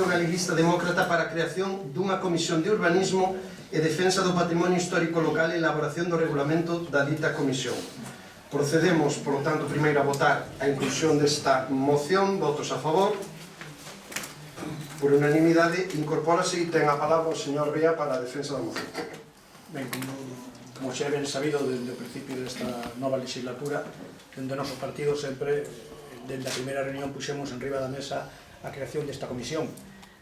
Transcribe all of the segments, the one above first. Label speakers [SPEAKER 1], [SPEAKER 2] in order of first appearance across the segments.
[SPEAKER 1] Galeguista Demócrata para a creación dunha comisión de urbanismo e defensa do patrimonio histórico local e elaboración do regulamento da dita comisión. Procedemos, por lo tanto, primeiro a votar a inclusión desta moción. Votos a favor. Por unanimidade, incorpórase e ten a palabra o señor Bea para a defensa da moción.
[SPEAKER 2] Ben, como xa ben sabido desde o principio desta nova legislatura, dende o noso partido sempre, desde a primeira reunión, puxemos en riba da mesa a creación desta comisión.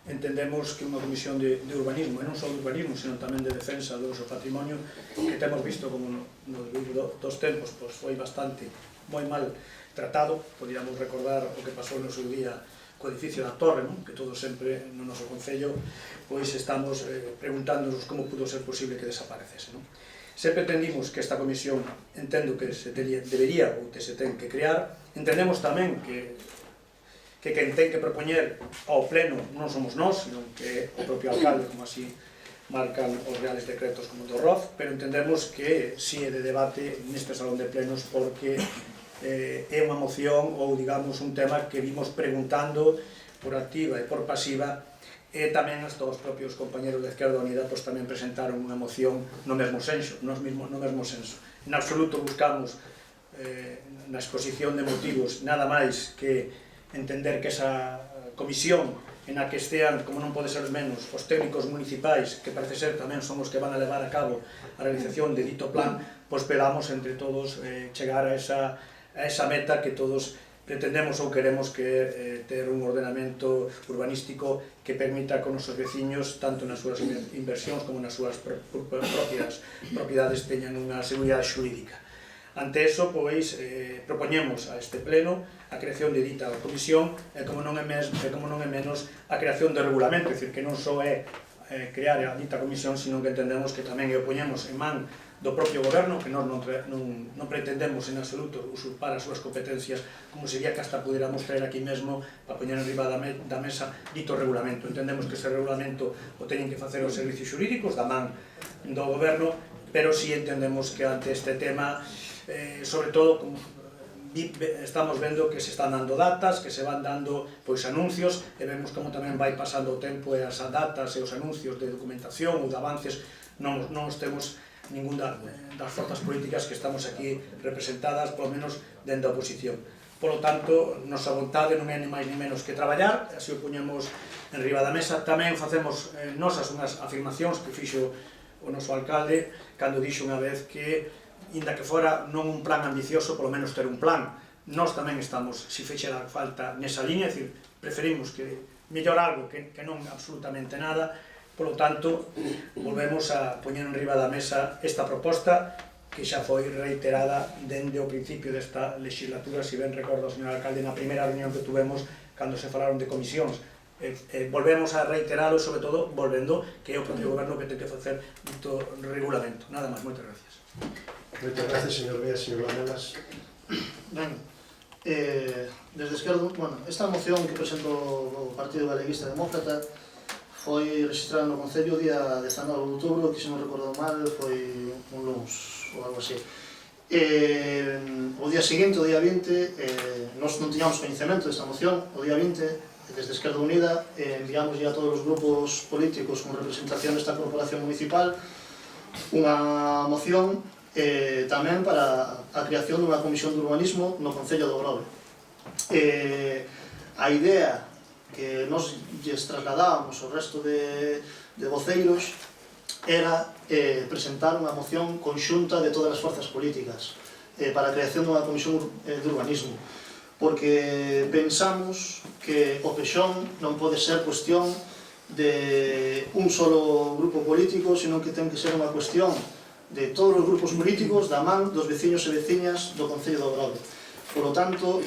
[SPEAKER 2] Entendemos que unha comisión de urbanismo, e non só de urbanismo, sino tamén de defensa do noso patrimonio, que temos visto como no devido dos tempos foi bastante, moi mal tratado. Podíamos recordar o que pasou no seu día co edificio da Torre, que todos sempre no noso concello pois estamos preguntándonos como pudo ser posible que desaparecese. Sempre entendimos que esta comisión, entendo que se debería ou que se ten que crear. Entendemos tamén que quen ten que propoñer ao pleno non somos nós, senón que o propio alcalde, como así marcan os reales decretos como do ROF, pero entendemos que si é de debate neste salón de plenos porque é unha moción ou, digamos, un tema que vimos preguntando por activa e por pasiva, e tamén hasta os propios compañeros de Izquierda Unida tamén presentaron unha moción no mesmo senso. En absoluto buscamos na exposición de motivos nada máis que entender que esa comisión en a que estean, como non pode ser menos, os técnicos municipais, que parece ser tamén son os que van a levar a cabo a realización de dito plan, pois pedamos entre todos chegar a esa meta que todos pretendemos ou queremos, que é ter un ordenamento urbanístico que permita que os nosos veciños, tanto nas súas inversións como nas súas propiedades, teñan unha seguridade xurídica. Ante eso, pois, propoñemos a este pleno a creación de dita comisión e, como non é menos, a creación de regulamento, é dicir, que non só é crear a dita comisión, sino que entendemos que tamén o poñemos en man do propio goberno, que nós non pretendemos en absoluto usurpar as súas competencias, como sería que hasta pudiéramos traer aquí mesmo para poñer en riba da mesa dito regulamento. Entendemos que ese regulamento o teñen que facer os servicios xurídicos da man do goberno, pero si entendemos que ante este tema, sobre todo, estamos vendo que se están dando datas, que se van dando anuncios, e vemos como tamén vai pasando o tempo e as datas e os anuncios de documentación ou de avances non os temos ningún das forzas políticas que estamos aquí representadas, polo menos dentro da oposición. Por lo tanto, nosa vontade non é ni máis ni menos que traballar, así o poñemos en riba da mesa. Tamén facemos nosas unhas afirmacións que fixo o noso alcalde cando dixo unha vez que, inda que fora non un plan ambicioso, polo menos ter un plan. Nós tamén estamos, se fixera falta, nesa liña, é dicir, preferimos que mellor algo que non absolutamente nada. Por lo tanto, volvemos a poñer en riba da mesa esta proposta que xa foi reiterada dende o principio desta legislatura, se ben recordo, señor alcalde, na primeira reunión que tuvemos cando se falaron de comisións. Volvemos a reiteralo, sobre todo, volvendo que é o propio goberno que ten que facer dito regulamento. Nada máis, moitas gracias.
[SPEAKER 1] Moitas gracias, señor Bea. Señor Lamelas.
[SPEAKER 3] Ben, desde Esquerdo, esta moción que presento o Partido Galeguista Demócrata foi registrada no Concello o día 19 de outubro, que se non recordo mal foi un luns ou algo así. O día seguinte, o día 20, nós non tiñamos coñecemento desta moción. O día 20, desde Esquerda Unida, enviamos a todos os grupos políticos con representación desta corporación municipal unha moción tamén para a creación dunha comisión de urbanismo no Concello do Grove. A idea que nos lles trasladábamos ao resto de voceiros era presentar unha moción conxunta de todas as forzas políticas para a creación dunha comisión de urbanismo, porque pensamos que o pexón non pode ser cuestión de un solo grupo político, senón que ten que ser unha cuestión de todos os grupos políticos da man dos veciños e veciñas do Concello do Grove. Por lo tanto,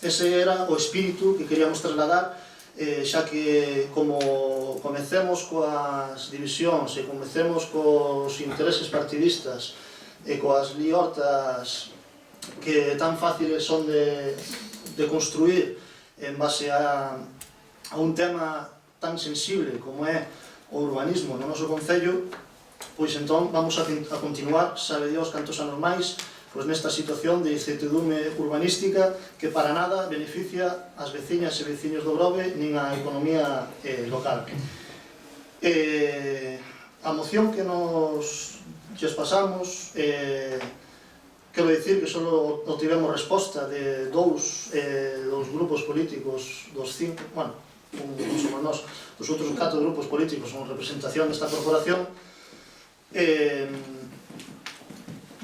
[SPEAKER 3] ese era o espírito que queríamos trasladar, xa que como comecemos coas divisións e comecemos cos intereses partidistas e coas liortas que tan fáciles son de construir en base a un tema tan sensible como é o urbanismo no noso concello, pois entón vamos a continuar, sabe Dios cantos anos máis, pois nesta situación de incertidume urbanística que para nada beneficia as veciñas e veciños do Grove nin a economía local. A moción que nos pasamos, quero dicir que só obtivemos resposta de dous grupos políticos dos 5, bueno, non somos nós, dos outros 4 grupos políticos con representación desta corporación.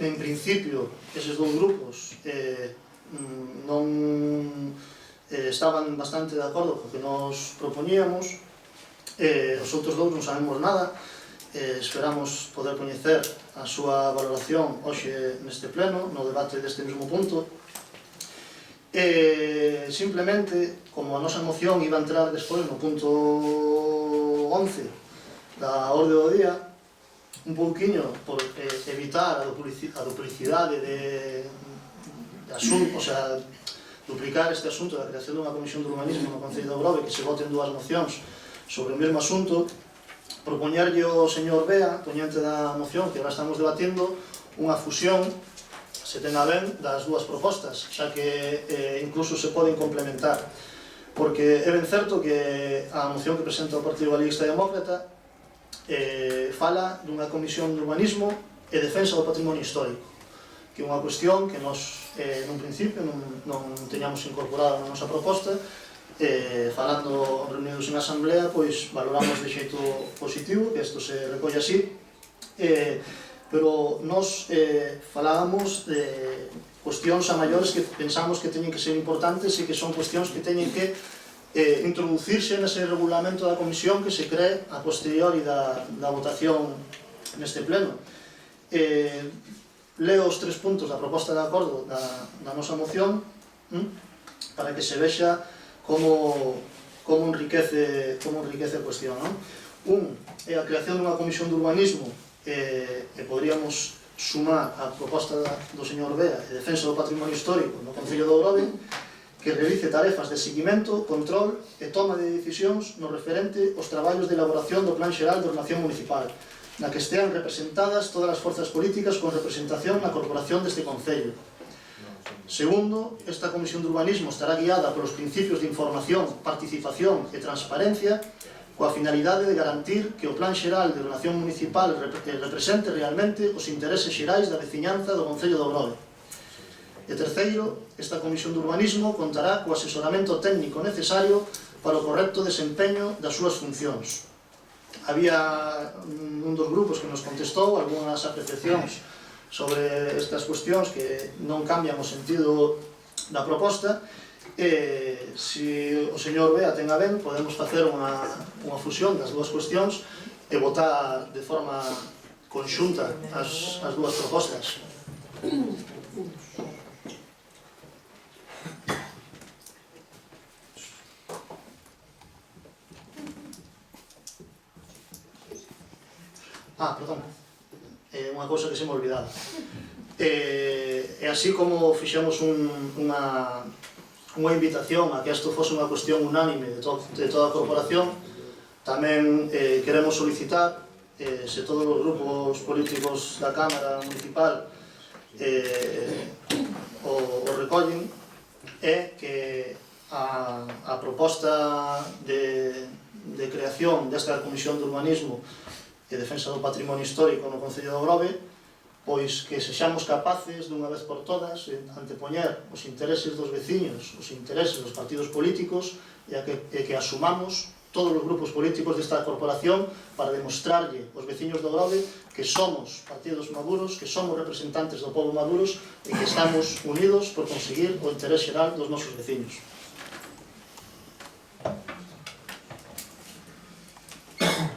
[SPEAKER 3] En principio, eses dous grupos non estaban bastante de acordo co que nos propoñíamos. Os outros dous non sabemos nada. Esperamos poder coñecer a súa valoración hoxe neste pleno, no debate deste mesmo punto. Simplemente, como a nosa moción iba a entrar despois no punto 11 da orde do día, un pouquiño por evitar a duplicidade de asunto, o sea, duplicar este asunto da creación dunha comisión de urbanismo no Concello do Grove, que se voten dúas mocións sobre o mesmo asunto, propoñerlle ao señor Bea, poñente da moción que agora estamos debatindo, unha fusión, se ten a ben, das dúas propostas, xa que incluso se poden complementar, porque é ben certo que a moción que presenta o Partido Galeguista Demócrata fala dunha comisión de urbanismo e defensa do patrimonio histórico, que é unha cuestión que nos, nun principio, non teñamos incorporado na nosa proposta. Falando reunidos en asamblea, pois valoramos de xeito positivo que isto se recolle así, pero nos falábamos de cuestións a maiores que pensamos que teñen que ser importantes e que son cuestións que teñen que introducirse nese regulamento da comisión que se cree a posteriori da votación neste pleno. Leo os 3 puntos da proposta de acordo da nosa moción para que se vexa como enriquece a cuestión. Un é a creación dunha comisión de urbanismo e poderíamos sumar a proposta do señor Bea e defensa do patrimonio histórico no Concello do Grove, que realice tarefas de seguimento, control e toma de decisións no referente aos traballos de elaboración do Plan Xeral de Ordenación Municipal, na que estean representadas todas as forzas políticas con representación na corporación deste Concello. Segundo, esta comisión de urbanismo estará guiada polos principios de información, participación e transparencia coa finalidade de garantir que o Plan Xeral de Ordenación Municipal represente realmente os intereses xerais da veciñanza do Concello do Grove. E terceiro, esta comisión de urbanismo contará co asesoramento técnico necesario para o correcto desempeño das súas funcións. Había un dos grupos que nos contestou algunhas apreciacións sobre estas cuestións que non cambian o sentido da proposta. Se o señor Bea ten a ben, podemos facer unha fusión das dúas cuestións e votar de forma conxunta as dúas propostas. Perdón, unha cousa que se me olvidaba. E así como fixemos unha invitación a que isto fose unha cuestión unánime de toda a corporación, tamén queremos solicitar, se todos os grupos políticos da Cámara Municipal o recollen, é que a proposta de creación desta Comisión de Urbanismo e Defensa do Patrimonio Histórico no Concello do Grove, pois que sexamos capaces dunha vez por todas de antepoñer os intereses dos veciños, os intereses dos partidos políticos e que asumamos todos os grupos políticos desta corporación para demostrarlle aos veciños do Grove que somos partidos maduros, que somos representantes do povo maduros e que estamos unidos por conseguir o interés xeral dos nosos veciños.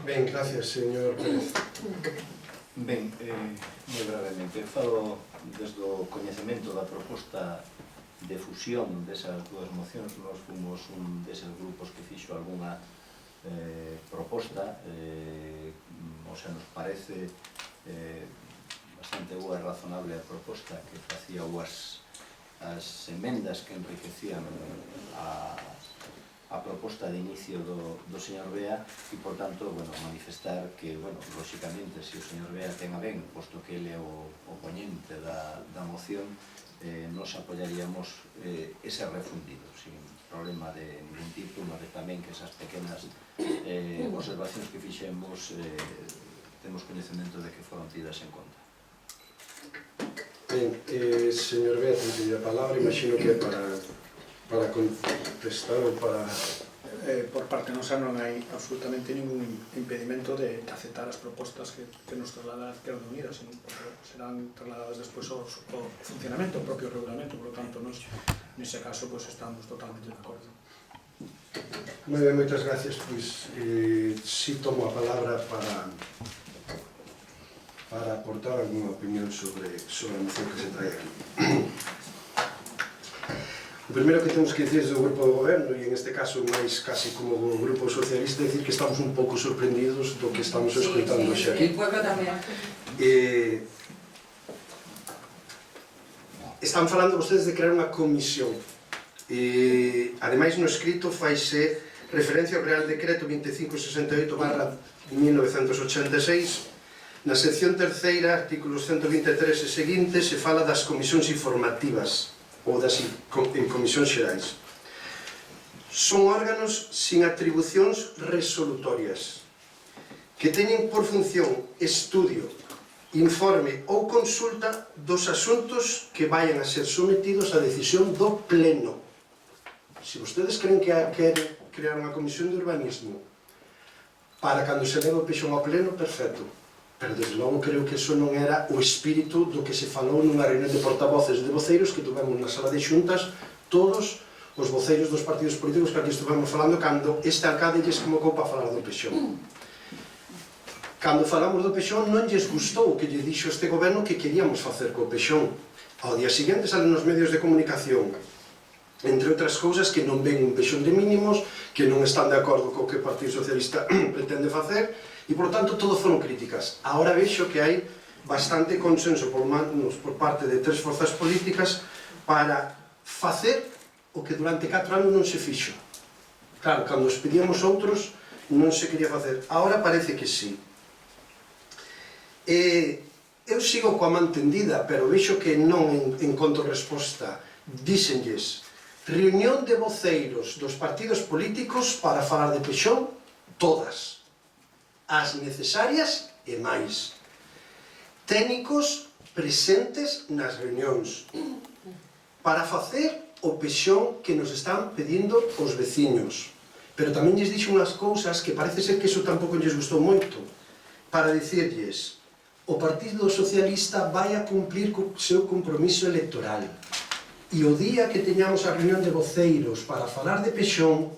[SPEAKER 1] Ben, gracias, señor Pérez.
[SPEAKER 4] Ben, moi brevemente, falo desde o coñecemento da proposta de fusión desas dúas mocións. Nós fomos un deses grupos que fixo algunha proposta, o sea, nos parece bastante boa e razonable a proposta que facía as emendas que enriquecían a a proposta de inicio do señor Bea e, por tanto, manifestar que, lóxicamente, se o señor Bea ten a ben, posto que ele é o poñente da moción, nos apoyaríamos ese refundido, sin problema de ningún tipo, unha vez tamén que esas pequenas observacións que fixemos temos coñecemento de que foron tidas en conta.
[SPEAKER 1] Ben, señor Bea, ten a palabra, imagino que é para contestar ou para...
[SPEAKER 2] Por parte nosa non hai absolutamente ningún impedimento de aceptar as propostas que nos traslada a Izquierda Unida, porque serán trasladadas despois ao funcionamento, ao propio regulamento, por lo tanto, nese caso estamos totalmente de acordo.
[SPEAKER 1] Moi ben, moitas gracias, pois si tomo a palabra para aportar alguna opinión sobre a moción que se trae aquí. O primeiro que temos que dicir do grupo do goberno, e en este caso máis casi como o grupo socialista, é dicir que estamos un pouco sorprendidos do que estamos escoitando hoxe aquí.
[SPEAKER 5] El pueblo tamén.
[SPEAKER 1] Están falando vostedes de crear unha comisión. Ademais, no escrito faise referencia ao Real Decreto 2568/1986. Na sección terceira, artículos 123 e seguintes, se fala das comisións informativas ou en comisións xerais. Son órganos sin atribucións resolutorias que teñen por función estudio, informe ou consulta dos asuntos que vayan a ser sometidos a decisión do Pleno. Se vostedes creen que queren crear unha comisión de urbanismo para cando se leva o peixón ao Pleno, perfecto. Pero desde logo creo que eso non era o espírito do que se falou nunha reunión de portavoces de voceiros que tuvemos na sala de xuntas todos os voceiros dos partidos políticos que aquí estuvemos falando cando este alcalde lles convocou para falar do peixón. Cando falamos do peixón non lles gustou o que lle dixo este goberno que queríamos facer co peixón. Ao día seguinte salen nos medios de comunicación, entre outras cousas, que non ven un peixón de mínimos, que non están de acordo co que o Partido Socialista pretende facer, e, por tanto, todo foron críticas. Ahora vexo que hai bastante consenso por parte de tres forzas políticas para facer o que durante 4 anos non se fixo. Claro, cando os pedíamos outros, non se quería facer. Ahora parece que sí. Eu sigo coa man tendida, pero vexo que non encontro resposta. Díxenlles, reunión de voceiros dos partidos políticos para falar de peixón, todas. As necesarias e máis. Técnicos presentes nas reunións para facer o peixón que nos están pedindo os veciños. Pero tamén lles dixo unhas cousas que parece ser que iso tampouco lles gustou moito, para dicirlles, o Partido Socialista vai a cumplir co seu compromiso electoral e o día que teñamos a reunión de voceiros para falar de peixón,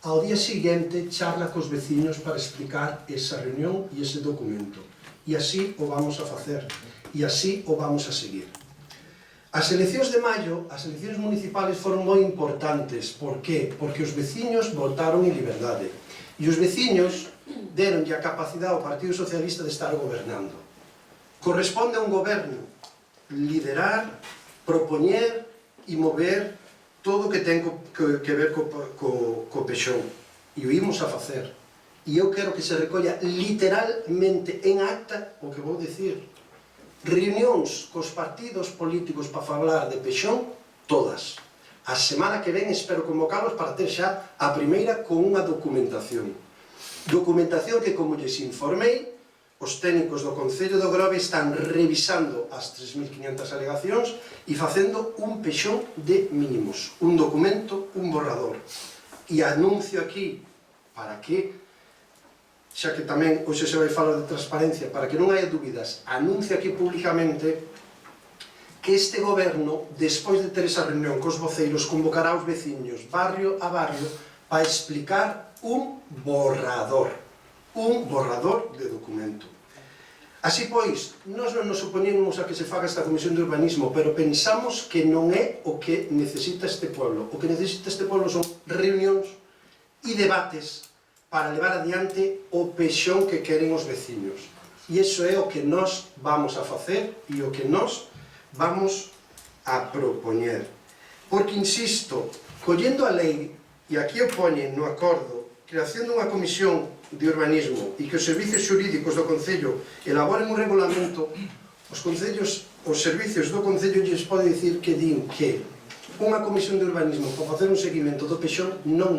[SPEAKER 1] ao día seguinte charla cos veciños para explicar esa reunión e ese documento. E así o vamos a facer, e así o vamos a seguir. As eleccións de maio, as eleccións municipales foron moi importantes. Por qué? Porque os veciños votaron en liberdade. E os veciños deronlle a capacidade ao Partido Socialista de estar gobernando. Corresponde a un goberno liderar, propoñer e mover todo o que ten que ver co peixón. E o imos a facer. E eu quero que se recolla literalmente en acta o que vou dicir. Reunións cos partidos políticos para falar de peixón, todas. A semana que ven espero convocalos para ter xa a primeira con unha documentación. Documentación que, como lles informei, os técnicos do Concello do Grove están revisando as 3.500 alegacións e facendo un peixón de mínimos, un documento, un borrador. E anuncio aquí, para que, xa que tamén hoxe se vai falar de transparencia, para que non haya dúbidas, anuncio aquí públicamente que este goberno, despois de ter esa reunión cos voceiros, convocará aos veciños, barrio a barrio, para explicar un borrador de documento. Así pois, nós non nos opoñemos a que se faga esta comisión de urbanismo, pero pensamos que non é o que necesita este pueblo. O que necesita este pueblo son reunións e debates para levar adiante o peixón que queren os veciños. E iso é o que nós vamos a facer e o que nós vamos a propoñer. Porque, insisto, collendo a lei e aquí o poñen no acordo, creación dunha comisión de urbanismo e que os servicios xurídicos do Concello elaboren un regulamento, os concellos, os servicios do Concello lles pode dicir que din que unha comisión de urbanismo para facer un seguimento do pexón non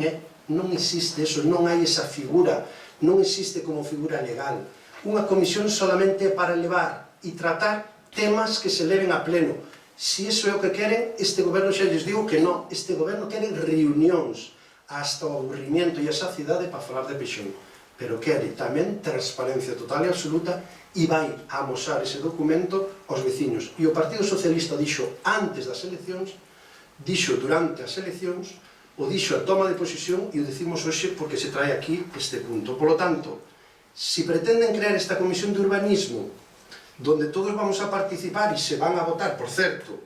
[SPEAKER 1] existe eso, non hai esa figura, non existe como figura legal. Unha comisión solamente para levar e tratar temas que se leven a pleno. Si iso é o que queren, este goberno xa lles digo que non, este goberno quere reunións hasta o aburrimiento e a saciedade para falar de pexón, pero quere tamén transparencia total e absoluta e vai a amosar ese documento aos veciños. E o Partido Socialista dixo antes das eleccións, dixo durante as eleccións, o dixo a toma de posesión e o decimos hoxe porque se trae aquí este punto. Por lo tanto, si pretenden crear esta comisión de urbanismo donde todos vamos a participar e se van a votar, por certo,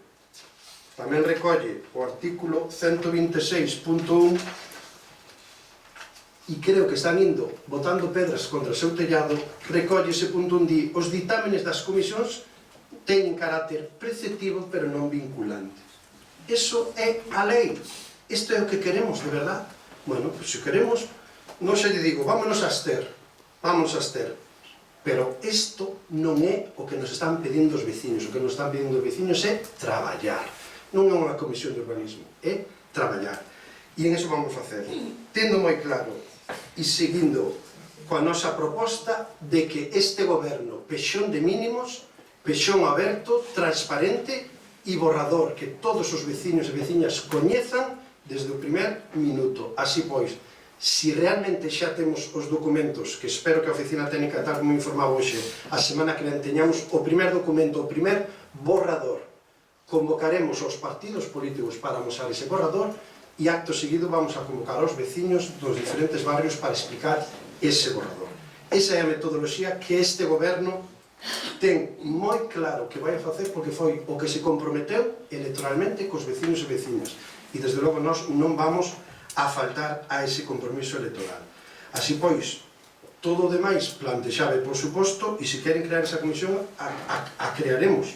[SPEAKER 1] tamén recolle o artículo 126.1 e creo que están indo botando pedras contra o seu tellado, recolle ese punto onde os ditámenes das comisións teñen carácter preceptivo pero non vinculante. Eso é a lei. Isto é o que queremos, de verdad. Bueno, pues se queremos, non se lle digo, vámonos a abster, pero isto non é o que nos están pedindo os veciños. O que nos están pedindo os veciños é traballar. Non é unha comisión de urbanismo, é traballar. E en eso vamos a facer. Tendo moi claro e seguindo coa nosa proposta de que este goberno, pexón de mínimos, pexón aberto, transparente e borrador, que todos os veciños e veciñas coñezan desde o primer minuto. Así pois, si realmente xa temos os documentos, que espero que a Oficina Técnica, tal como informaba hoxe, a semana que ven teñamos o primer documento, o primer borrador, convocaremos aos partidos políticos para amosar ese borrador e acto seguido vamos a convocar aos veciños dos diferentes barrios para explicar ese borrador. Esa é a metodoloxía que este goberno ten moi claro que vai a facer porque foi o que se comprometeu electoralmente cos veciños e veciñas. E desde logo nós non vamos a faltar a ese compromiso electoral. Así pois, todo o demais plantexable, por suposto, e se queren crear esa comisión, a crearemos.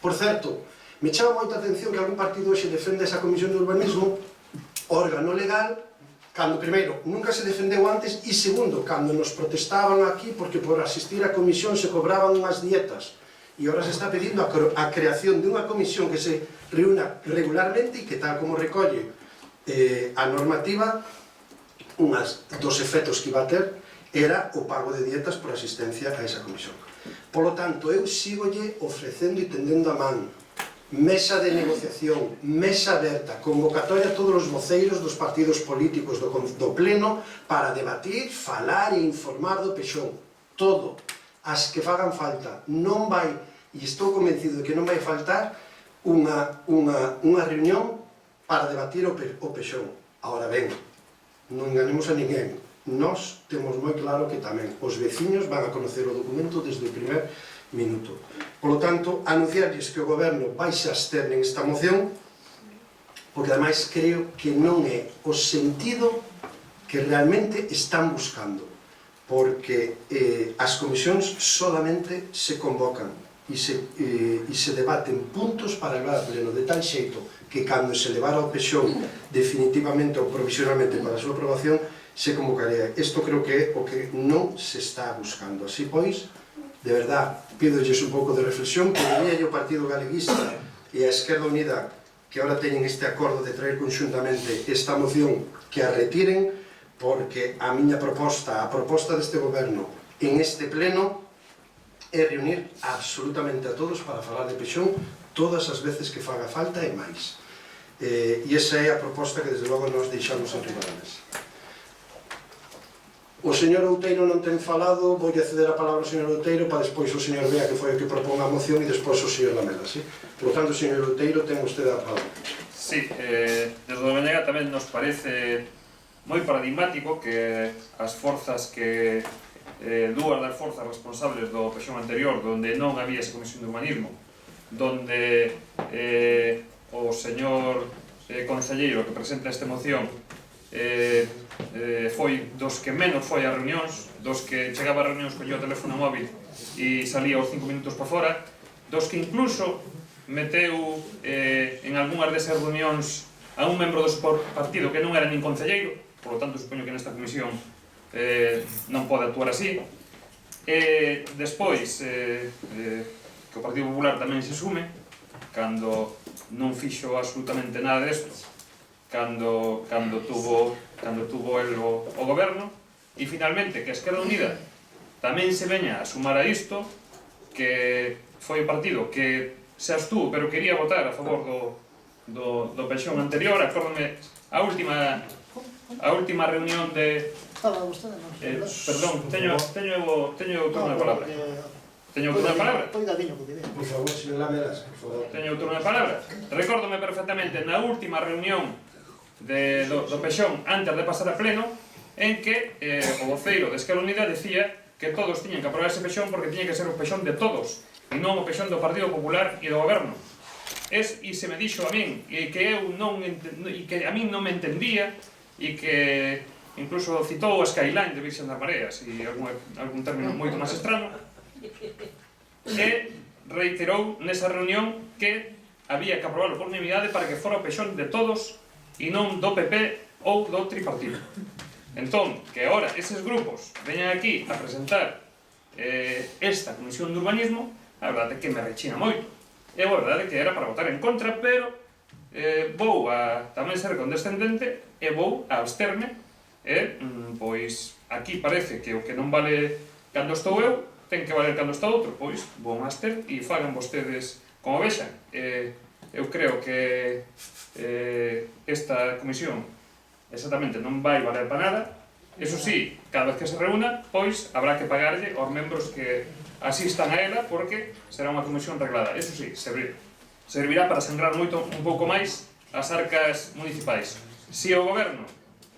[SPEAKER 1] Por certo, me chama moita atención que algún partido hoxe defende esa comisión de urbanismo, órgano legal, cando primeiro nunca se defendeu antes e segundo, cando nos protestaban aquí porque por asistir á comisión se cobraban unhas dietas. E agora se está pedindo a creación de unha comisión que se reúna regularmente e que tal como recolle a normativa, unhas dos efectos que iba a ter era o pago de dietas por asistencia a esa comisión. Por lo tanto, eu sigolle ofrecendo e tendendo a man mesa de negociación, mesa aberta, convocatoria a todos os voceiros dos partidos políticos do pleno para debatir, falar e informar do pexón. Todo. As que fagan falta. Non vai, e estou convencido de que non vai faltar, unha reunión para debatir o pexón. Ahora ben, non enganemos a ninguén. Nós temos moi claro que tamén os veciños van a conocer o documento desde o primer minuto. Por lo tanto, anunciarles que o goberno vai se abster en esta moción, porque ademais creo que non é o sentido que realmente están buscando. Porque as comisións solamente se convocan e se debaten puntos para levar a pleno, de tal xeito que cando se levara ao pexón definitivamente ou provisionalmente para a súa aprobación se convocaría. Isto creo que é o que non se está buscando. Así pois, de verdad, pídolles un pouco de reflexión, pediría o Partido Galeguista e a Esquerda Unida que ahora teñen este acordo de traer conxuntamente esta moción que a retiren, porque a miña proposta, a proposta deste goberno en este pleno é reunir absolutamente a todos para falar de pexón todas as veces que faga falta e máis. E esa é a proposta que desde logo nos deixamos en riba da mesa. O señor Outeiro non ten falado, vou ceder a palabra ao señor Outeiro para despois o señor Bea, que foi o que propón a moción, e despois o señor Lamela, sí? Por lo tanto, señor Outeiro, ten usted a palabra.
[SPEAKER 5] Sí, desde o Venega tamén nos parece moi paradigmático que as forzas que dúas das forzas responsables do pexón anterior, donde non había esa comisión de humanismo, donde o señor concelleiro que presenta esta moción foi dos que menos foi a reunións, dos que chegaba a reunións collía o teléfono móvil e salía os 5 minutos para fora, dos que incluso meteu en algunhas desas reunións a un membro do seu partido que non era nin concelleiro, por lo tanto, supoño que nesta comisión non pode actuar así. Despois, que o Partido Popular tamén se sume, cando non fixo absolutamente nada desto, cando tuvo el o goberno, e finalmente que a Esquerda Unida tamén se veña a sumar a isto, que foi o partido que se abstuvo pero quería votar a favor do peixón anterior. Acórdome a última reunión de...
[SPEAKER 3] Estaba vostede, non?
[SPEAKER 5] Perdón, teño o turno de palabra. Teño o turno de palabra?
[SPEAKER 3] Coidadiño, porque
[SPEAKER 1] Por favor, señor Lamelas, por favor.
[SPEAKER 5] Teño o turno de palabra. Recórdome perfectamente na última reunión do peixón antes de pasar a pleno, en que o voceiro de Esquerda Unida decía que todos tiñan que aprobar ese peixón porque tiña que ser o peixón de todos e non o peixón do Partido Popular e do Goberno. E se me dixo a min e que a min non me entendía e que incluso citou a Skyline de Virxen das Mareas e algún término moito máis estrano, e reiterou nesa reunión que había que aprobarlo por unanimidade para que fora o peixón de todos e non do PP ou do tripartito. Entón, que agora eses grupos veñan aquí a presentar esta comisión de urbanismo, a verdade é que me rechina moito. É a verdade que era para votar en contra, pero vou a tamén ser condescendente e vou a absterme. Pois aquí parece que o que non vale cando estou eu ten que valer cando está outro, pois vou a abster e fagan vostedes como vexan. Eu creo que esta comisión exactamente non vai valer para nada. Eso sí, cada vez que se reúna, pois habrá que pagarlle aos membros que asistan a ela, porque será unha comisión reglada. Eso sí, servirá para sangrar moito un pouco máis as arcas municipais. Se o goberno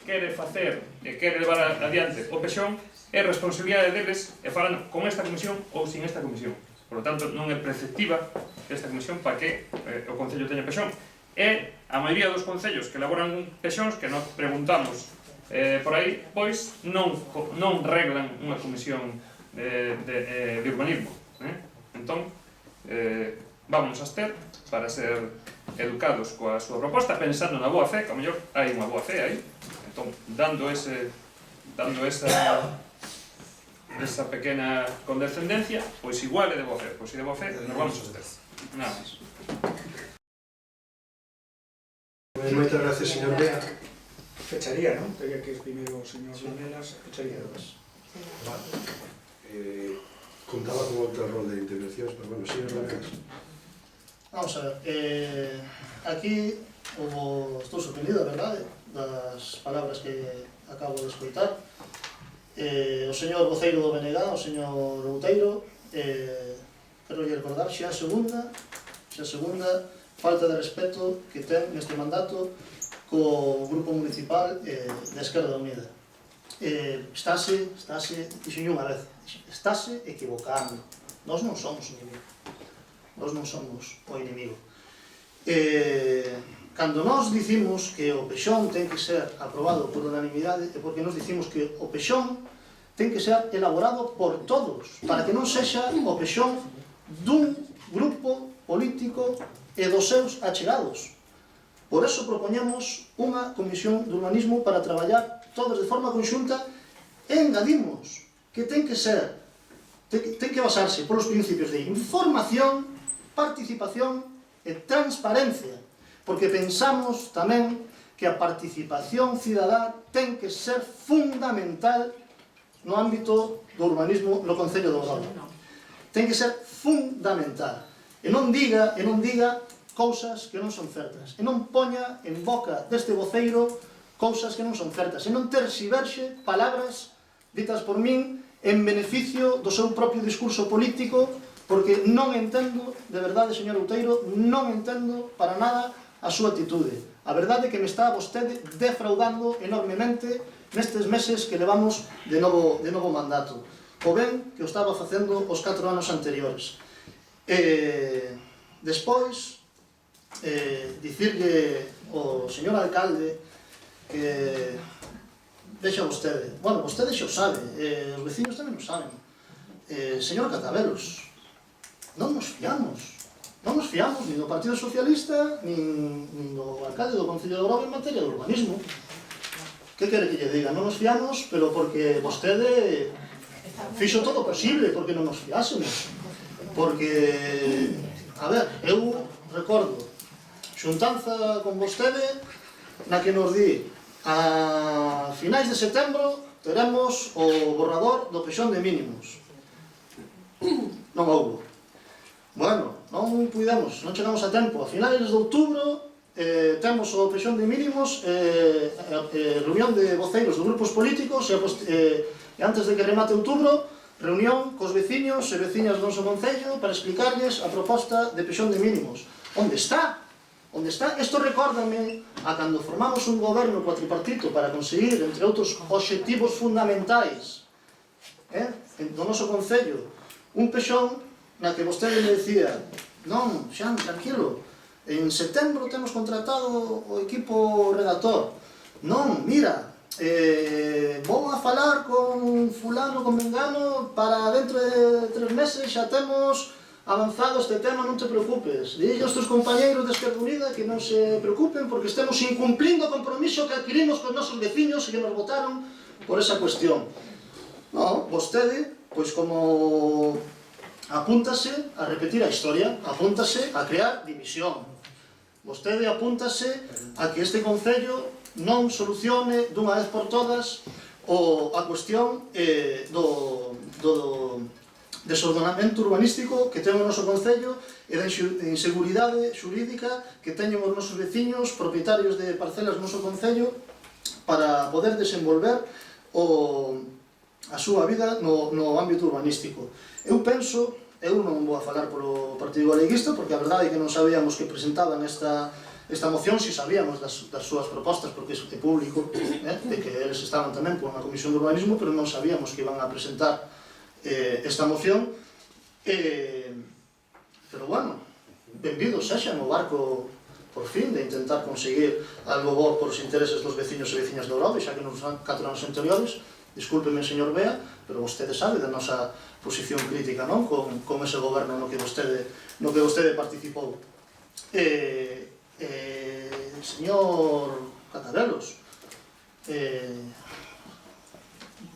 [SPEAKER 5] quere facer e quere levar adiante o peixón, é responsabilidade deles e falan con esta comisión ou sin esta comisión. Por lo tanto, non é preceptiva esta comisión para que o Concello teña peixón. E a maioría dos concellos que elaboran peixóns, que nos preguntamos por aí, pois non reglan unha comisión de urbanismo. Entón, vamos a abster para ser educados coa súa proposta, pensando na boa fe, que a mellor hai unha boa fe aí. Entón, dando esa pequena condescendencia, pois igual é de boa fe, pois se de boa fe, nos vamos a abster. Nada máis.
[SPEAKER 1] Moitas gracias, señor Bea.
[SPEAKER 2] Fecharía, non? Tería que ir primeiro o señor Lamelas, fecharía depois.
[SPEAKER 1] Contaba con outro rol de intervencións, pero bueno, señor Lamelas.
[SPEAKER 3] Vamos a ver, aquí estou sorprendido, a verdade, das palabras que acabo de escoitar. O señor voceiro do BNG, o señor Outeiro, quero lle recordar xa a segunda falta de respeto que ten neste mandato co grupo municipal de Esquerda Unida. Estáse, dixen unha vez, estáse equivocando. Nós non somos o inimigo. Nós non somos o inimigo. Cando nós dicimos que o peixón ten que ser aprobado por unanimidade, é porque nós dicimos que o peixón ten que ser elaborado por todos, para que non sexa o peixón dun grupo político e dos seus achegados. Por eso propoñemos unha comisión de urbanismo para traballar todos de forma conxunta e engadimos que ten que basarse polos principios de información, participación e transparencia, porque pensamos tamén que a participación cidadá ten que ser fundamental no ámbito do urbanismo no Concello do Ouro. Ten que ser fundamental. E non diga cousas que non son certas. E non poña en boca deste voceiro cousas que non son certas. E non terxiverxe palabras ditas por min en beneficio do seu propio discurso político, porque non entendo, de verdade, señor Outeiro, non entendo para nada a súa atitude. A verdade é que me está vostede defraudando enormemente nestes meses que levamos de novo mandato. O ben que o estaba facendo os 4 anos anteriores. Despois, dicirlle ao señor alcalde que vexa vostede, bueno, vostede xa o sabe, os vecinos tamén o saben. Señor Catabelos, non nos fiamos Non nos fiamos nin do Partido Socialista nin do alcalde do Concello de Grove en materia de urbanismo. Que quere que lle diga? Non nos fiamos, pero porque vostede fixo todo posible porque non nos fiásemos. Porque, a ver, eu recordo xuntanza con vostede na que nos di a finais de setembro teremos o borrador do pexón de mínimos. Non houbo. Bueno, non pudemos, non chegamos a tempo. A finais de outubro temos o pexón de mínimos, reunión de voceiros de grupos políticos e antes de que remate outubro, reunión cos veciños e veciñas do noso concello para explicarles a proposta de pexón de mínimos. Onde está? Onde está? Isto recórdame a cando formamos un goberno cuatripartito para conseguir, entre outros obxectivos fundamentais do noso concello, un pexón na que vostede me decía: non, Xan, tranquilo, en setembro temos contratado o equipo redactor. Non, mira, vou a falar con fulano, con mengano, para dentro de 3 meses xa temos avanzado este tema, non te preocupes. Dille aos teus compañeiros de Esquerda Unida que non se preocupen porque estemos incumplindo o compromiso que adquirimos con nosos veciños e que nos votaron por esa cuestión. Non, vostede, pois como apúntase a repetir a historia, apúntase a crear división. Vostede apúntase a que este concello non solucione dunha vez por todas a cuestión do desordenamento urbanístico que ten o noso concello e da inseguridade xurídica que teñen os nosos veciños, propietarios de parcelas no noso concello, para poder desenvolver a súa vida no ámbito urbanístico. Eu penso, eu non vou a falar polo Partido Galeguista, porque a verdade é que non sabíamos que presentaban esta moción, si sabíamos das súas propostas, porque é público, de que eles estaban tamén por unha comisión de urbanismo, pero non sabíamos que iban a presentar esta moción. Pero bueno, benvidos sexan o barco, por fin, de intentar conseguir algo bo por os intereses dos veciños e veciñas do Grove, xa que nos 4 anos anteriores. Discúlpeme, señor Bea, pero vostede sabe da nosa posición crítica, non? Con ese goberno no que vostede participou. Señor Catabelos,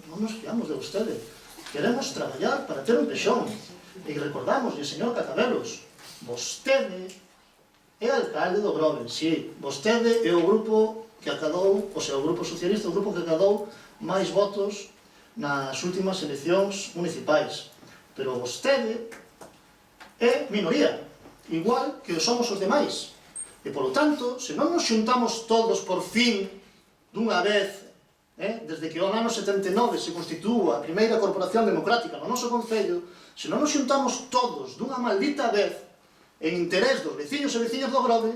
[SPEAKER 3] non nos fiamos de vostede. Queremos traballar para ter un pexón. E recordamos, señor Catabelos, vostede é alcalde do Grove, si. Vostede é o grupo que acadou, o seu grupo socialista, o grupo que acadou máis votos nas últimas eleccións municipais. Pero vostede é minoría, igual que somos os demais. E, polo tanto, se non nos xuntamos todos por fin, dunha vez, desde que o ano 79 se constitúa a primeira corporación democrática no noso concello, se non nos xuntamos todos dunha maldita vez en interés dos veciños e veciñas do Grove,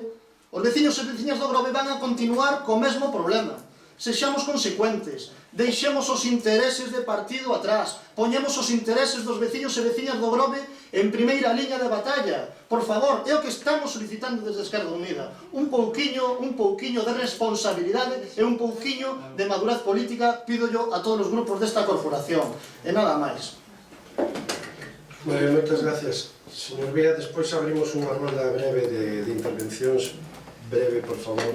[SPEAKER 3] os veciños e veciñas do Grove van a continuar co mesmo problema. Sexamos consecuentes, deixemos os intereses de partido atrás, poñemos os intereses dos veciños e veciñas do Grove en primeira liña de batalla. Por favor, é o que estamos solicitando desde Esquerda Unida. Un pouquiño de responsabilidade e un pouquiño de madurez política pídollo a todos os grupos desta corporación. E nada máis.
[SPEAKER 1] Moitas gracias, señor Bea. Despois abrimos unha rolda breve de intervencións. Breve, por favor.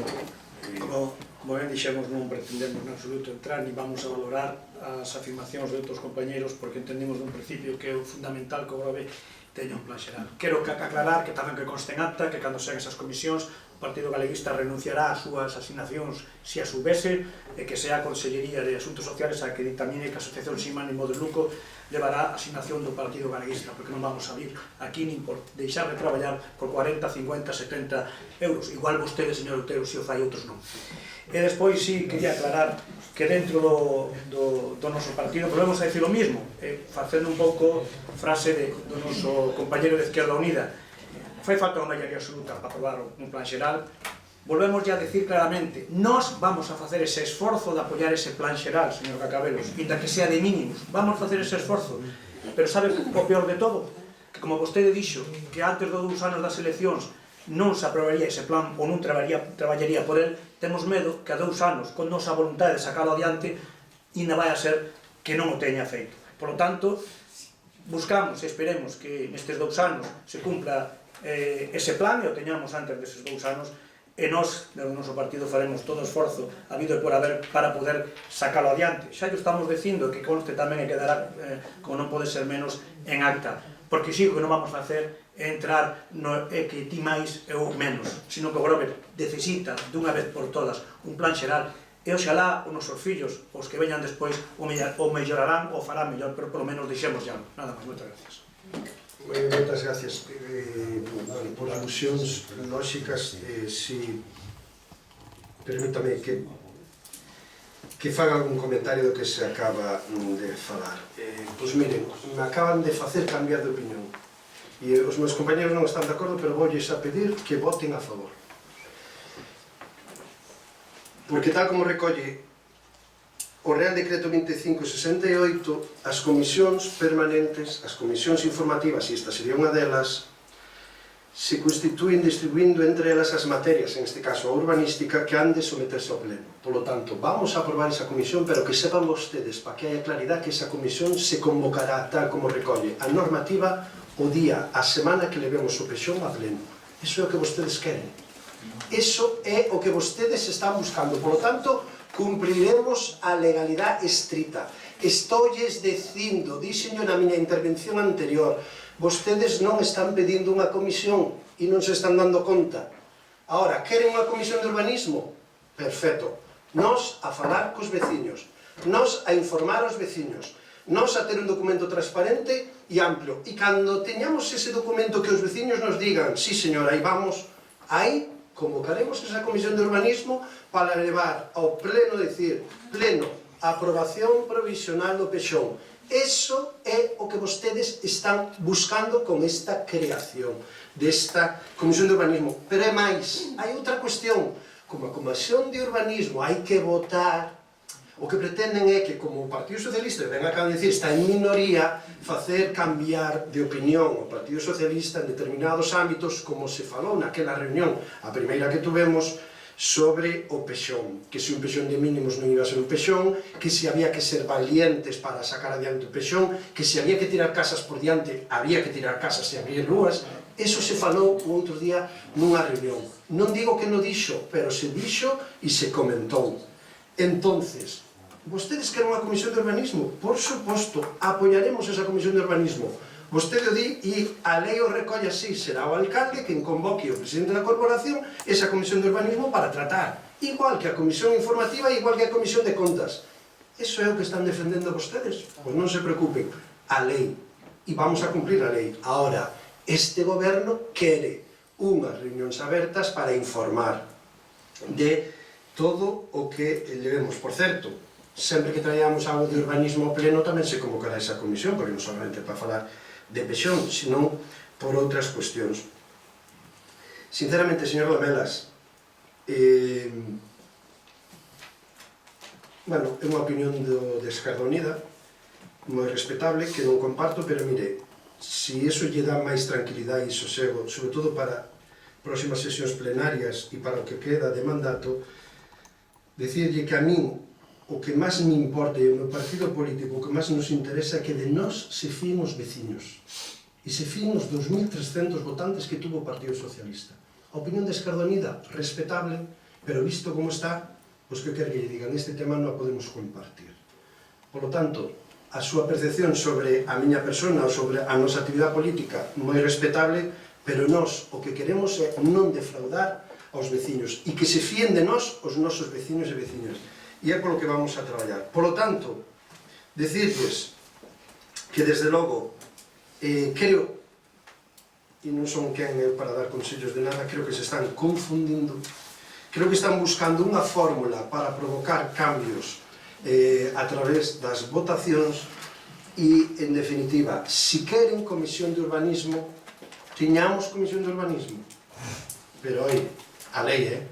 [SPEAKER 2] Como ben dixemos, non pretendemos en absoluto entrar ni vamos a valorar as afirmacións de outros compañeros porque entendemos dun principio que é fundamental que o Grove teña un plan xeral. Quero aclarar que tamén que conste en acta que cando sean esas comisións o Partido Galeguista renunciará ás súas asignacións se as houbese e que sea a Consellería de Asuntos Sociales a que dictamine que a Asociación Sin Ánimo de Lucro levará a asignación do Partido Galeguista, porque non vamos a vir aquí nin por deixar de traballar por 40, 50, 70 euros. Igual vostede, señor Otero, se o fai, outros non. E despois, sí, quería aclarar que dentro do noso partido volvemos a decir o mismo, facendo un pouco frase do noso compañero de Esquerda Unida. Fai falta unha maioría absoluta para aprobar un plan xeral. Volvemos ya a decir claramente, nós vamos a facer ese esforzo de apoiar ese plan xeral, señor Cacabelos, inda que sea de mínimos, vamos a facer ese esforzo. Pero sabe o peor de todo? Que como vostede dixo, que antes dos 2 anos das eleccións non se aprobaría ese plan ou non traballaría por el, temos medo que a 2 anos, con nosa voluntade de sacarlo adiante, ainda vai a ser que non o teña feito. Por lo tanto, buscamos e esperemos que nestes 2 anos se cumpla ese plan e o teñamos antes deses 2 anos, e nós, do noso partido, faremos todo o esforzo habido e por haber para poder sacalo adiante. Xa yo estamos dicindo que conste tamén e quedará, como non pode ser menos, en acta, porque si o que non vamos a facer é entrar no que ti máis e eu menos, sino que o Grove necesita, dunha vez por todas, un plan xeral, e oxalá os nosos fillos, os que veñan despois, o mellorarán ou farán mellor, pero polo menos deixemos ya. Nada máis, moitas gracias.
[SPEAKER 1] Moitas gracias. Por alusións lóxicas, si permítame que faga algún comentario do que se acaba de falar. Pois miren, me acaban de facer cambiar de opinión e os meus compañeros non están de acordo, pero voulles a pedir que voten a favor, porque tal como recolle o Real Decreto 2568, as comisións permanentes, as comisións informativas, e esta sería unha delas, se constituen distribuindo entre elas as materias, en este caso a urbanística, que han de someterse ao pleno. Por lo tanto, vamos a aprobar esa comisión, pero que sepan vostedes, para que haya claridad, que esa comisión se convocará tal como recolle a normativa o día, a semana que levemos o pexón a pleno. Iso é o que vostedes queren. Iso é o que vostedes están buscando. Por lo tanto, cumpriremos a legalidade estrita. Estoulles dicindo, dixenho na miña intervención anterior, vostedes non están pedindo unha comisión e non se están dando conta. Ahora, queren unha comisión de urbanismo? Perfecto. Nos a falar cos veciños, nos a informar aos veciños, nos a ter un documento transparente e amplio. E cando teñamos ese documento que os veciños nos digan, sí señora, aí vamos, aí convocaremos esa comisión de urbanismo para levar ao pleno, decir, pleno, aprobación provisional do pexón. Eso é o que vostedes están buscando con esta creación desta comisión de urbanismo. Pero é máis, hai outra cuestión. Como a comisión de urbanismo hai que votar, o que pretenden é que, como o Partido Socialista, ben acaba de decir, está en minoría, facer cambiar de opinión o Partido Socialista en determinados ámbitos, como se falou naquela reunión, a primeira que tuvemos, sobre o pexón, que se un pexón de mínimos non iba a ser un pexón, que se había que ser valientes para sacar adiante o pexón, que se había que tirar casas por diante, había que tirar casas e abrir rúas. Eso se falou o outro día nunha reunión. Non digo que non dixo, pero se dixo e se comentou. Entonces, vostedes queren unha comisión de urbanismo? Por suposto, apoiaremos esa comisión de urbanismo. Vostede o di e a lei o recolle así, será o alcalde quen convoque o presidente da corporación esa comisión de urbanismo para tratar, igual que a comisión informativa e igual que a comisión de contas. Eso é o que están defendendo vostedes? Pois non se preocupen, a lei, e vamos a cumplir a lei. Ahora, este goberno quere unhas reunións abertas para informar de todo o que levemos. Por certo, sempre que traíamos algo de urbanismo ao pleno tamén se convocará esa comisión, porque non solamente para falar de pexón, senón por outras cuestións. Sinceramente, señor Lamelas, bueno, é unha opinión de Esquerda Unida, moi respetable, que non comparto, pero mire, se iso lle dá máis tranquilidade e sosego, sobre todo para próximas sesións plenarias e para o que queda de mandato, decirlle que a min o que máis me importa e o meu partido político o que máis nos interesa é que de nós se fíen os veciños e se fíen os 2.300 votantes que tuvo o Partido Socialista. A opinión de Esquerda Unida, respetable, pero visto como está, pois que quer que lle digan, este tema non a podemos compartir. Por lo tanto, a súa percepción sobre a miña persona ou sobre a nosa actividade política moi respetable, pero nós o que queremos é non defraudar aos veciños e que se fíen de nós os nosos veciños e veciñas. E é polo que vamos a traballar. Por lo tanto, decirles que desde logo creo, e non son quen para dar consellos de nada, creo que se están confundindo, creo que están buscando unha fórmula para provocar cambios a través das votacións e, en definitiva, si queren comisión de urbanismo, tiñamos comisión de urbanismo. Pero, oi, a lei,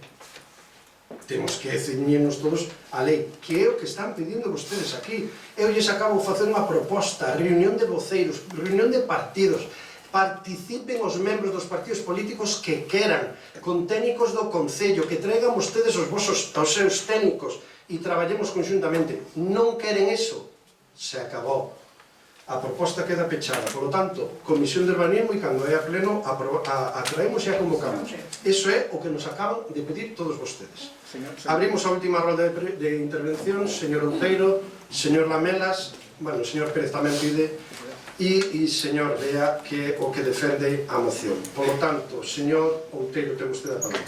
[SPEAKER 1] temos que ceñirnos todos a lei, que é o que están pedindo vostedes aquí. Eu lles acabo de facer unha proposta, reunión de voceiros, reunión de partidos, participen os membros dos partidos políticos que queran, con técnicos do Concello, que traigan vostedes os seus técnicos e traballemos conjuntamente. Non queren eso, se acabou. A proposta queda pechada, por lo tanto, Comisión de Urbanismo, e cando é a pleno, a traemos e a convocamos. Iso é o que nos acaban de pedir todos vostedes. Abrimos a última rolda de intervención, señor Outeiro, señor Lamelas, bueno, señor Pérez tamén pide, e señor Bea, que o que defende a moción. Por lo tanto, señor Outeiro, ten vostede a palabra.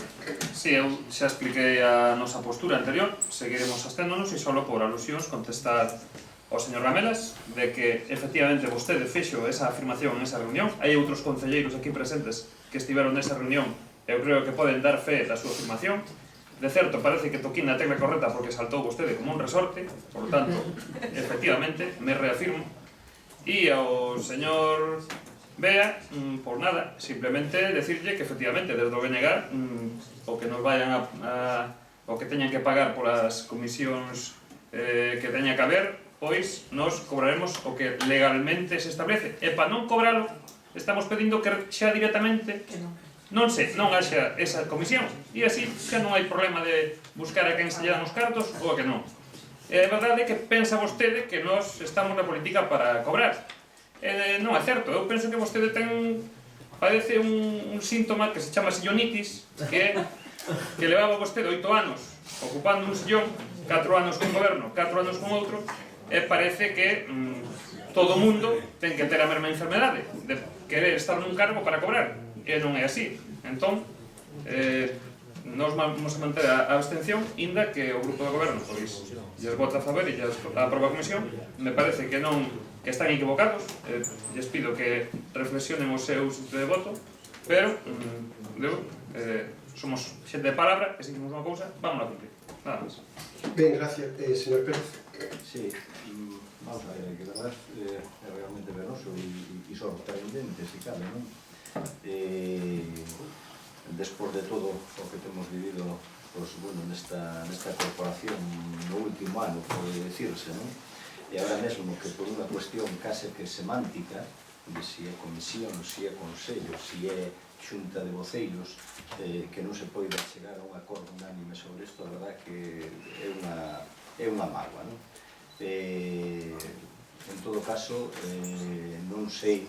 [SPEAKER 5] Si, eu xa expliquei a nosa postura anterior, seguiremos asténdonos e só por alusións contestar ao señor Lamelas de que efectivamente vostede fixo esa afirmación en esa reunión. Hai outros concelleiros aquí presentes que estiveron nesa reunión, eu creo que poden dar fe da súa afirmación. De certo, parece que toquín na tecla correcta porque saltou vostede como un resorte, por lo tanto, efectivamente, me reafirmo. E ao señor Bea, por nada, simplemente decirlle que efectivamente desde o BNG o que nos vayan o que teñan que pagar polas comisións que teña que haber, pois nos cobraremos o que legalmente se establece. E para non cobralo, estamos pedindo que xa directamente non haxa esa comisión, e así xa non hai problema de buscar a quen se lle dan os cartos ou a que non. É verdade que pensa vostede que nós estamos na política para cobrar. Non é certo, eu penso que vostede padece un síntoma que se chama sillonitis, que levaba vostede 8 anos ocupando un sillón, 4 anos cun goberno, 4 anos con outro, e parece que todo o mundo ten que ter a mesma enfermedade de querer estar nun cargo para cobrar, e non é así. Entón, nos vamos a manter a abstención, inda que o grupo de goberno pois lles vota a favor e lles aproba a comisión. Me parece que están equivocados, lles pido que reflexionen os seus de voto, pero somos xente de palabra e se dicimos unha cousa, vamos a cumplir, nada máis.
[SPEAKER 1] Ben, gracias, señor Pérez.
[SPEAKER 4] Sí, vamos a ver, que la verdad é realmente penoso e sorprendente, se cabe, non? Despois de todo o que temos vivido, pues, bueno, nesta corporación no último ano, pode decirse, non? E agora mesmo que por unha cuestión case que semántica, de si é comisión, si é consello, si é xunta de voceiros, que non se poida chegar a un acordo unánime sobre isto, a verdad que é unha mágoa, non? En todo caso, non sei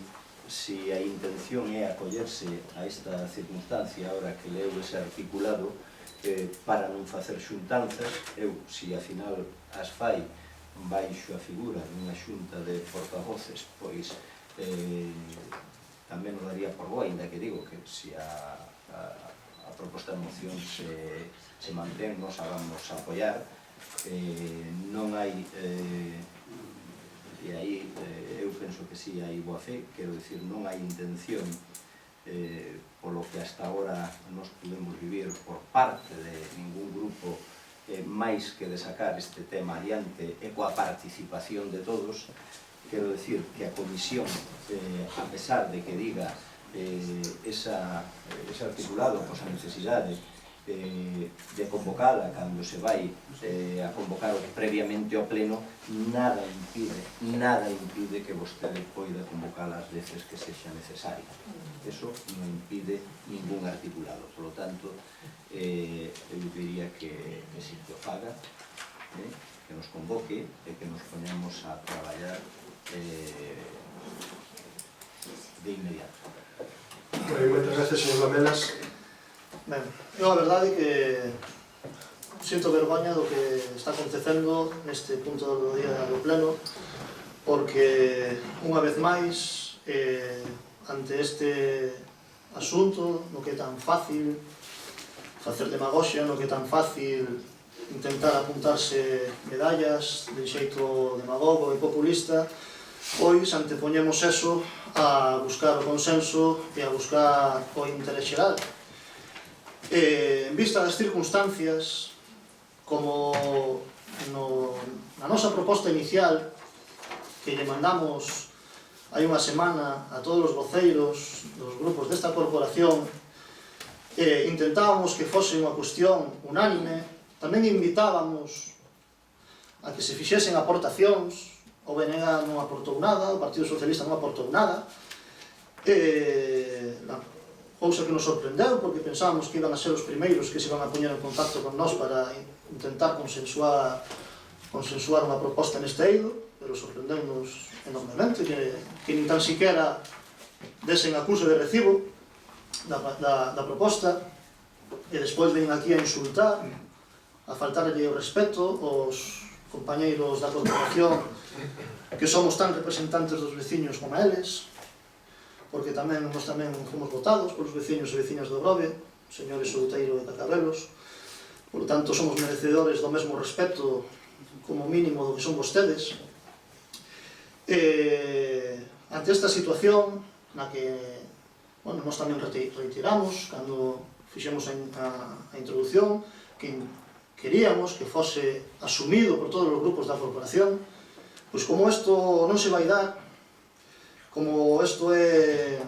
[SPEAKER 4] se a intención é acollerse a esta circunstancia ahora que leu ese articulado para non facer xuntanzas. Eu, se a final as fai baixo a figura dunha xunta de portavoces, pois tamén o daría por boa, ainda que digo que se a proposta de moción se mantén, nos a vamos a apoiar. Non hai, e aí eu penso que si hai boa fe, quero dicir, non hai intención polo que hasta ahora nos podemos vivir por parte de ningún grupo máis que de sacar este tema adiante e coa participación de todos. Quero dicir que a comisión, a pesar de que diga ese articulado, pois a necesidade de convocala cando se vai a convocar previamente ao pleno, nada impide que vostede poida convocar as veces que sexa necesario. Eso non impide ningún articulado. Por lo tanto, eu diría que si que o faga, que nos convoque e que nos poñamos a traballar de inmediato.
[SPEAKER 1] Moitas gracias, señor Lamelas.
[SPEAKER 3] Ben, eu a verdade que sinto vergoña do que está acontecendo neste punto do día do pleno, porque unha vez máis ante este asunto no que é tan fácil facer demagoxia, no que é tan fácil intentar apuntarse medallas de xeito demagogo e populista, pois antepoñemos eso a buscar o consenso e a buscar o interés xeral. En vista das circunstancias, como na nosa proposta inicial que lle mandamos hai unha semana a todos os voceiros dos grupos desta corporación, intentábamos que fose unha cuestión unánime, tamén invitábamos a que se fixesen aportacións. O BNG non aportou nada, o Partido Socialista non aportou nada, cousa que nos sorprendeu, porque pensábamos que iban a ser os primeiros que se iban a poñer en contacto con nós para intentar consensuar unha proposta neste eido. pero sorprendeu-nos enormemente que nin tan siquiera desen acuse de recibo da proposta, e despois ven aquí a insultar, a faltarlle o respeto aos compañeiros da corporación que somos tan representantes dos veciños como eles, porque nós tamén fomos votados polos veciños e veciñas do Grove, señores Outeiro e Cacabelos, por lo tanto somos merecedores do mesmo respeto como mínimo do que son vostedes. Ante esta situación na que nós tamén retiramos cando fixemos a introducción, que queríamos que fose asumido por todos os grupos da corporación, pois como isto non se vai dar, como isto é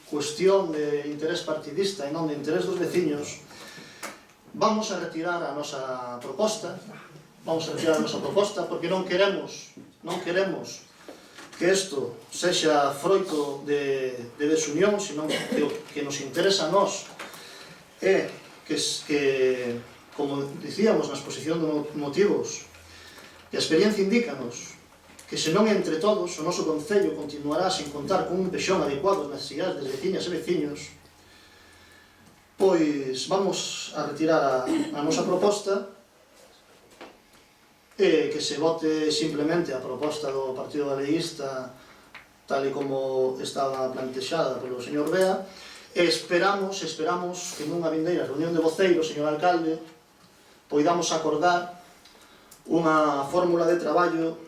[SPEAKER 3] cuestión de interés partidista e non de interés dos veciños, vamos a retirar a nosa proposta, porque non queremos que isto sexa froito de desunión, senón que nos interesa a nós é que, como dicíamos na exposición de motivos, que a experiencia indícanos que se non entre todos o noso concello continuará sin contar con un pexón adecuado nas necesidades das veciñas e veciños, pois vamos a retirar a nosa proposta e que se vote simplemente a proposta do Partido Galeguista tal e como estaba plantexada polo señor Bea, e esperamos que nunha vindeira reunión de voceiros, señor alcalde, poidamos acordar unha fórmula de traballo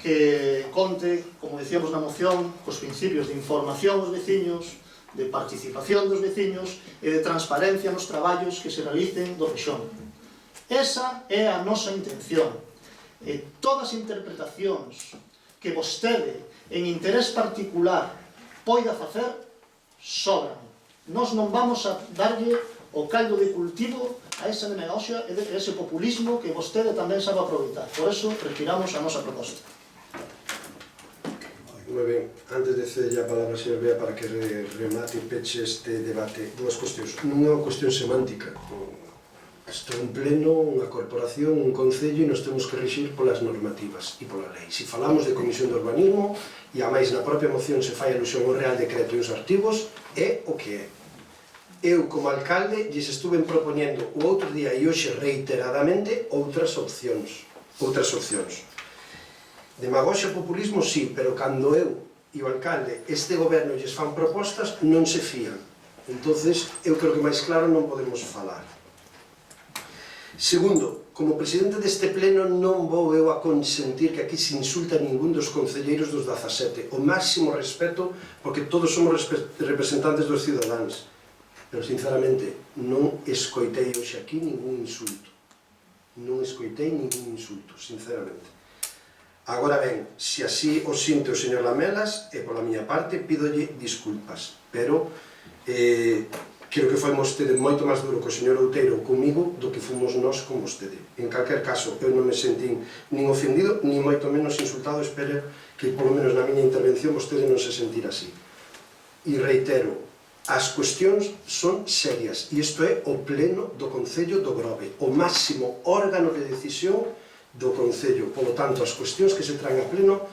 [SPEAKER 3] que conte, como decíamos na moción, cos principios de información aos veciños, de participación dos veciños e de transparencia nos traballos que se realicen do rexón. Esa é a nosa intención. E todas as interpretacións que vostede, en interés particular, poida facer, sobran. Nós non vamos a darlle o caldo de cultivo a esa demagoxia e a ese populismo que vostede tamén sabe aproveitar. Por eso, retiramos a nosa proposta.
[SPEAKER 1] Moi ben, antes de ceder a palabra a señor Bea para que remate e peche este debate, dúas cuestións. Non é unha cuestión semántica. Isto é un pleno, unha corporación, un concello, e nos temos que rexir polas normativas e pola lei. Se falamos de comisión de urbanismo, e a máis na propia moción se fai alusión ao Real Decreto e os artigos, é o que é. Eu, como alcalde, lles estuve propoñendo o outro día e hoxe reiteradamente outras opcións. Demagoxia e populismo, sí, pero cando eu e o alcalde, este goberno lles fan propostas, non se fían. Entonces, eu creo que máis claro non podemos falar. Segundo, como presidente deste pleno non vou eu a consentir que aquí se insulta a ningún dos concelleiros dos 17. O máximo respeto, porque todos somos representantes dos cidadáns. Pero, sinceramente, non escoitei hoxe aquí ningún insulto. Sinceramente. Agora ben, se así o sinte o señor Lamelas, e pola miña parte pídolle disculpas, pero creo que foi vostede moito máis duro co señor Outeiro comigo do que fomos nós con vostede. En calquer caso, eu non me sentín nin ofendido, nin moito menos insultado. Espero que, polo menos na miña intervención, vostede non se sentir así. E reitero, as cuestións son serias, e isto é o pleno do Concello do Grove, o máximo órgano de decisión do Concello. Polo tanto, as cuestións que se traen a pleno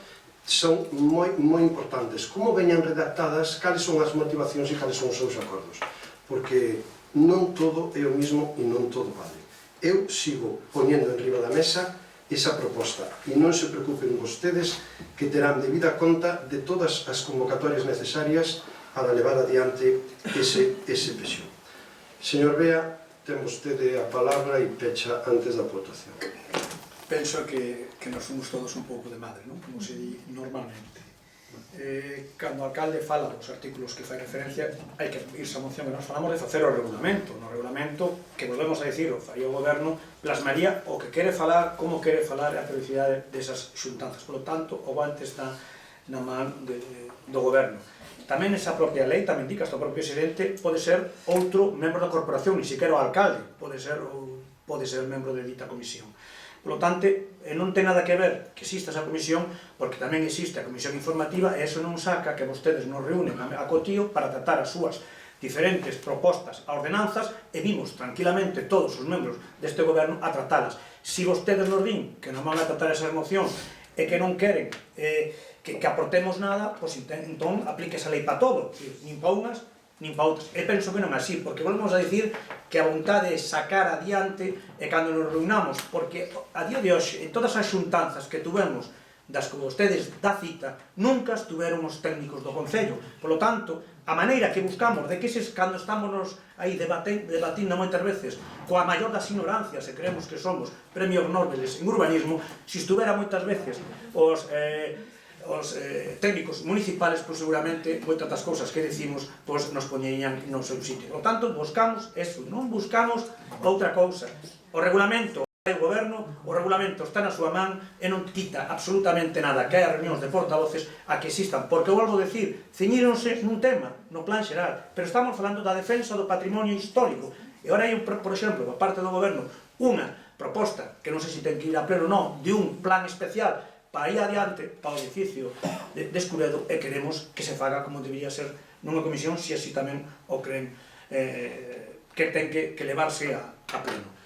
[SPEAKER 1] son moi importantes. Como veñan redactadas, cales son as motivacións e cales son os seus acordos. Porque non todo é o mismo e non todo vale. Eu sigo poñendo en riba da mesa esa proposta e non se preocupen vostedes que terán debida conta de todas as convocatorias necesarias para levar adiante ese pexón. Señor Bea, ten vostede a palabra e pecha antes da votación.
[SPEAKER 2] Penso que nos fomos todos un pouco de madre, non? Como se di normalmente. Cando o alcalde fala dos artículos que fai referencia, hai que irse a moción que nos falamos de facer o regulamento. No regulamento, que volvemos a dicir, o fai o goberno, plasmaría o que quere falar, como quere falar e a periodicidade desas xuntanzas. Por lo tanto, o guante está na man do goberno. Tamén esa propia lei tamén indica que o propio presidente pode ser outro membro da corporación, ni siquiera o alcalde pode ser membro de dita comisión. Por lo tanto, non ten nada que ver que exista esa comisión, porque tamén existe a comisión informativa, e eso non saca que vostedes nos reúnen a cotío para tratar as súas diferentes propostas a ordenanzas e vimos tranquilamente todos os membros deste goberno a tratalas. Si vostedes nos din que non van a tratar esas mocións e que non queren que aportemos nada, pois entón aplique esa lei para todo, nin para unhas, nin para outras. E penso que non é así, porque volvemos a dicir que a vontade é sacar adiante e cando nos reunamos, porque a día de hoxe, en todas as xuntanzas que tuvemos das que vostedes da cita, nunca estuveron os técnicos do Concello. Por lo tanto, a maneira que buscamos de que cando estamos aí debatindo moitas veces coa maior das ignorancias e creemos que somos premios Nobel en urbanismo, se estuvera moitas veces os técnicos municipales, pois seguramente moitas das cousas que decimos pois nos poñerían no seu sitio. Por lo tanto, buscamos eso, non buscamos outra cousa. O regulamento do goberno, o regulamento está na súa man e non quita absolutamente nada que hai reunións de portavoces a que existan, porque volvo a decir, ceñíronse nun tema, no plan xeral, pero estamos falando da defensa do patrimonio histórico, e ora hai, por exemplo, por parte do goberno, unha proposta, que non sei se ten que ir a pleno ou non, de un plan especial para ir adiante, para o edificio de Escuredo, e queremos que se faga como debería ser nunha comisión, se así tamén o creen que ten que levarse a pleno.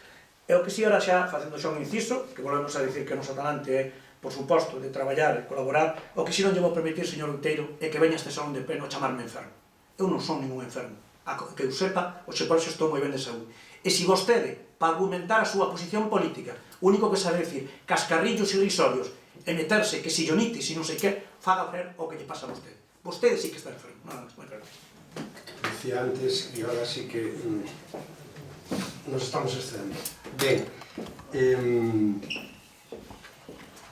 [SPEAKER 2] E o que si ora xa, facendo xa un inciso, que volvemos a dicir que o noso talante é, por suposto, de traballar e colaborar, o que si non lle vou permitir, señor Outeiro, é que veña este salón de pleno a chamarme enfermo. Eu non son ningún enfermo. Que eu sepa, o por xo estou moi ben de saúde. E se vostede, para argumentar a súa posición política, o único que sabe decir cascarrillos irrisorios e meterse que si llonitis e non sei que, faga ver o que lle pasa a vostede. Vostede sí que está enfermo. Nada máis, moitas gracias.
[SPEAKER 1] Decía antes, e ahora sí que nos estamos excedendo. Ben,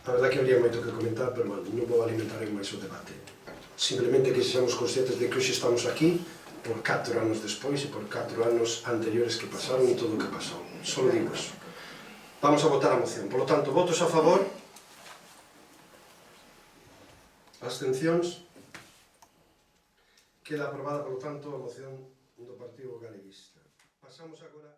[SPEAKER 1] a verdad que habría moito que comentar, pero bueno, non vou alimentar en máis o debate. Simplemente que sexamos conscientes de que hoxe estamos aquí por 4 anos despois e por 4 anos anteriores que pasaron e todo o que pasou. Só digo eso. Vamos a votar a moción. Por lo tanto, votos a favor, abstencións, queda aprobada, por lo tanto, a moción do Partido Galeguista. Pasamos agora